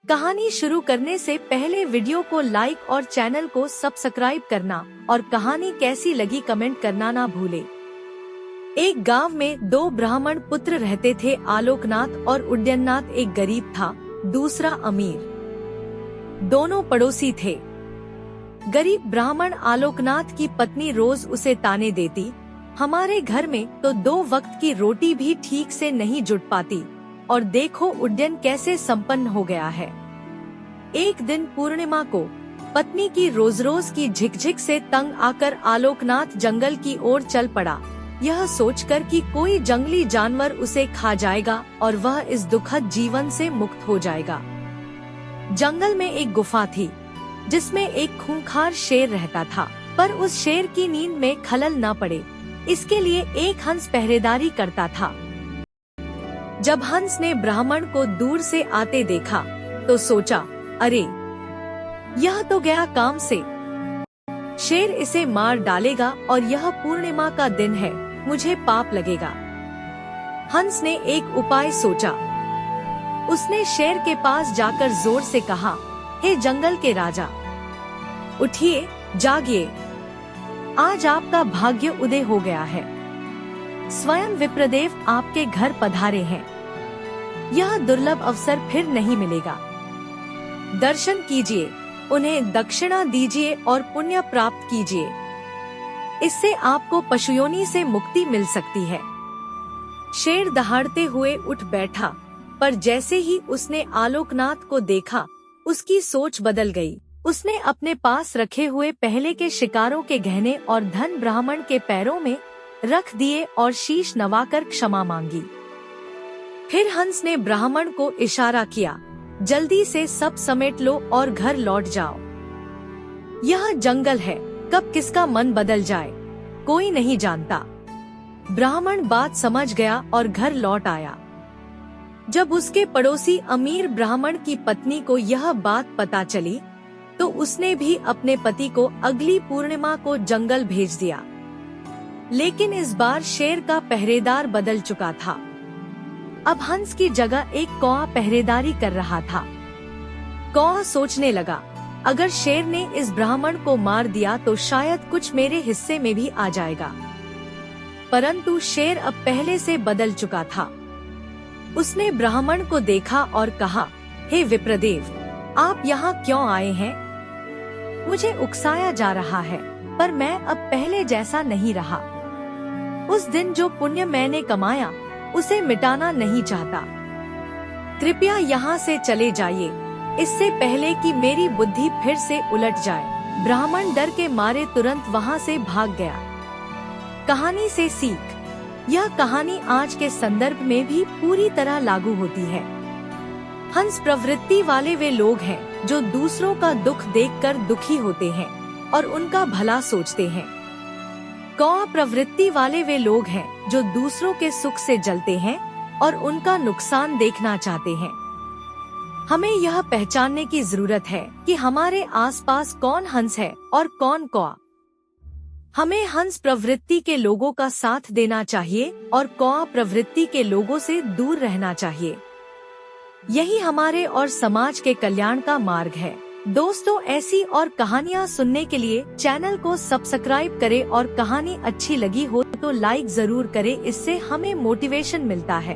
कहानी शुरू करने से पहले वीडियो को लाइक और चैनल को सब्सक्राइब करना और कहानी कैसी लगी कमेंट करना ना भूले। एक गांव में दो ब्राह्मण पुत्र रहते थे। आलोकनाथ और उड्डयननाथ। एक गरीब था, दूसरा अमीर। दोनों पड़ोसी थे। गरीब ब्राह्मण आलोकनाथ की पत्नी रोज उसे ताने देती, हमारे घर में तो 2 वक्त की रोटी भी ठीक से नहीं जुट पाती, और देखो उड्डयन कैसे संपन्न हो गया है। एक दिन पूर्णिमा को पत्नी की रोज रोज की झिकझिक से तंग आकर आलोकनाथ जंगल की ओर चल पड़ा, यह सोचकर कि कोई जंगली जानवर उसे खा जाएगा और वह इस दुखद जीवन से मुक्त हो जाएगा। जंगल में एक गुफा थी जिसमें एक खूंखार शेर रहता था, पर उस शेर की नींद में खलल न पड़े इसके लिए एक हंस पहरेदारी करता था। जब हंस ने ब्राह्मण को दूर से आते देखा तो सोचा, अरे यह तो गया काम से, शेर इसे मार डालेगा और यह पूर्णिमा का दिन है, मुझे पाप लगेगा। हंस ने एक उपाय सोचा। उसने शेर के पास जाकर जोर से कहा, हे जंगल के राजा, उठिए, जागिए, आज आपका भाग्य उदय हो गया है। स्वयं विप्रदेव आपके घर पधारे हैं। यह दुर्लभ अवसर फिर नहीं मिलेगा। दर्शन कीजिए, उन्हें दक्षिणा दीजिए और पुण्य प्राप्त कीजिए। इससे आपको पशुयोनि से मुक्ति मिल सकती है। शेर दहाड़ते हुए उठ बैठा, पर जैसे ही उसने आलोकनाथ को देखा उसकी सोच बदल गई। उसने अपने पास रखे हुए पहले के शिकारों के गहने और धन ब्राह्मण के पैरों में रख दिए और शीश नवाकर क्षमा मांगी। फिर हंस ने ब्राह्मण को इशारा किया, जल्दी से सब समेट लो और घर लौट जाओ। यह जंगल है, कब किसका मन बदल जाए कोई नहीं जानता। ब्राह्मण बात समझ गया और घर लौट आया। जब उसके पड़ोसी अमीर ब्राह्मण की पत्नी को यह बात पता चली तो उसने भी अपने पति को अगली पूर्णिमा को जंगल भेज दिया। लेकिन इस बार शेर का पहरेदार बदल चुका था। अब हंस की जगह एक कौआ पहरेदारी कर रहा था। कौआ सोचने लगा, अगर शेर ने इस ब्राह्मण को मार दिया तो शायद कुछ मेरे हिस्से में भी आ जाएगा। परंतु शेर अब पहले से बदल चुका था। उसने ब्राह्मण को देखा और कहा, हे विप्रदेव, आप यहाँ क्यों आए हैं? मुझे उकसाया जा रहा है, पर मैं अब पहले जैसा नहीं रहा। उस दिन जो पुण्य मैंने कमाया उसे मिटाना नहीं चाहता। कृपया यहाँ से चले जाइए, इससे पहले कि मेरी बुद्धि फिर से उलट जाए। ब्राह्मण डर के मारे तुरंत वहाँ से भाग गया। कहानी से सीख। यह कहानी आज के संदर्भ में भी पूरी तरह लागू होती है। हंस प्रवृत्ति वाले वे लोग हैं जो दूसरों का दुख देखकर दुखी होते हैं और उनका भला सोचते हैं। कौआ प्रवृत्ति वाले वे लोग हैं जो दूसरों के सुख से जलते हैं और उनका नुकसान देखना चाहते हैं। हमें यह पहचानने की जरूरत है कि हमारे आसपास कौन हंस है और कौन कौआ। हमें हंस प्रवृत्ति के लोगों का साथ देना चाहिए और कौआ प्रवृत्ति के लोगों से दूर रहना चाहिए। यही हमारे और समाज के कल्याण का मार्ग है। दोस्तों, ऐसी और कहानियाँ सुनने के लिए चैनल को सब्सक्राइब करें और कहानी अच्छी लगी हो तो लाइक जरूर करें, इससे हमें मोटिवेशन मिलता है।